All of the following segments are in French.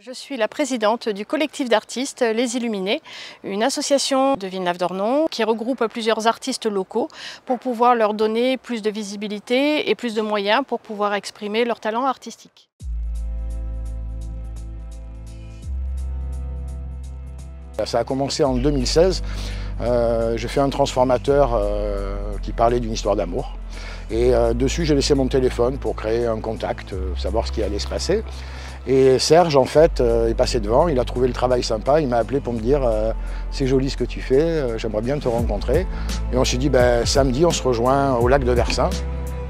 Je suis la présidente du collectif d'artistes Les Illuminés, une association de Villenave-d'Ornon qui regroupe plusieurs artistes locaux pour pouvoir leur donner plus de visibilité et plus de moyens pour pouvoir exprimer leur talent artistique. Ça a commencé en 2016. J'ai fait un transformateur qui parlait d'une histoire d'amour. Et dessus, j'ai laissé mon téléphone pour créer un contact, savoir ce qui allait se passer. Et Serge, en fait, est passé devant, il a trouvé le travail sympa, il m'a appelé pour me dire c'est joli ce que tu fais, j'aimerais bien te rencontrer. Et on s'est dit, samedi, on se rejoint au lac de Versin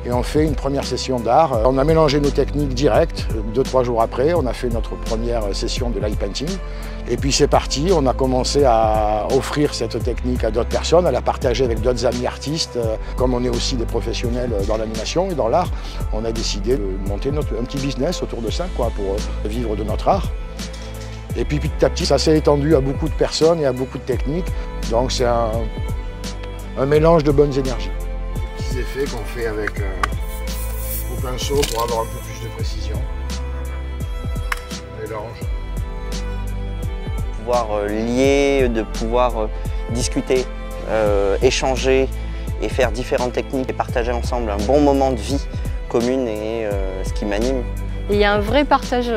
et on fait une première session d'art. On a mélangé nos techniques directes, 2-3 jours après, on a fait notre première session de light painting. Et puis c'est parti, on a commencé à offrir cette technique à d'autres personnes, à la partager avec d'autres amis artistes. Comme on est aussi des professionnels dans l'animation et dans l'art, on a décidé de monter un petit business autour de ça, pour vivre de notre art. Et puis petit à petit, ça s'est étendu à beaucoup de personnes et à beaucoup de techniques. Donc c'est un mélange de bonnes énergies. Des petits effets qu'on fait avec au pinceau pour avoir un peu plus de précision. Mélange. Pouvoir lier, de pouvoir discuter, échanger et faire différentes techniques et partager ensemble un bon moment de vie commune et ce qui m'anime. Il y a un vrai partage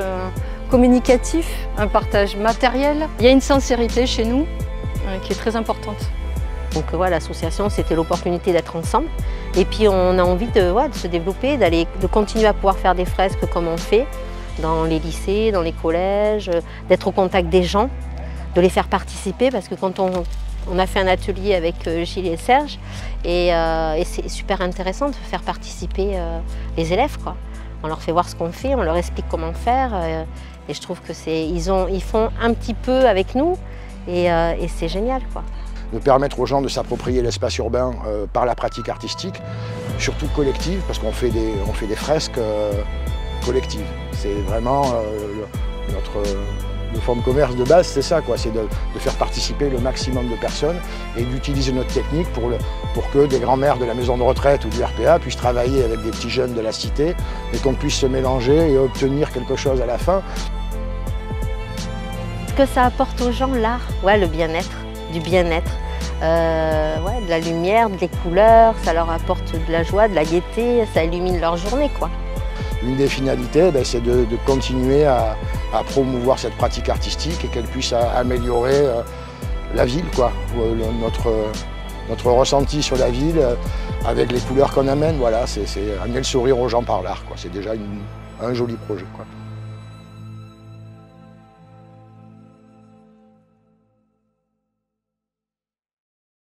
communicatif, un partage matériel. Il y a une sincérité chez nous qui est très importante. Donc voilà, l'association, c'était l'opportunité d'être ensemble. Et puis on a envie de se développer, de continuer à pouvoir faire des fresques comme on fait dans les lycées, dans les collèges, d'être au contact des gens, de les faire participer, parce que quand on a fait un atelier avec Gilles et Serge, et c'est super intéressant de faire participer les élèves, quoi. On leur fait voir ce qu'on fait, on leur explique comment faire, et je trouve que ils font un petit peu avec nous, et c'est génial, quoi. De permettre aux gens de s'approprier l'espace urbain par la pratique artistique, surtout collective, parce qu'on fait des fresques collectives. C'est vraiment le fonds de commerce de base, c'est ça, c'est de faire participer le maximum de personnes et d'utiliser notre technique pour que des grands-mères de la maison de retraite ou du RPA puissent travailler avec des petits jeunes de la cité et qu'on puisse se mélanger et obtenir quelque chose à la fin. Ce que ça apporte aux gens, l'art, le bien-être, du bien-être, de la lumière, des couleurs, ça leur apporte de la joie, de la gaieté, ça illumine leur journée, quoi. Une des finalités, c'est de continuer à promouvoir cette pratique artistique et qu'elle puisse améliorer la ville, notre ressenti sur la ville avec les couleurs qu'on amène. Voilà, c'est amener le sourire aux gens par l'art. C'est déjà un joli projet,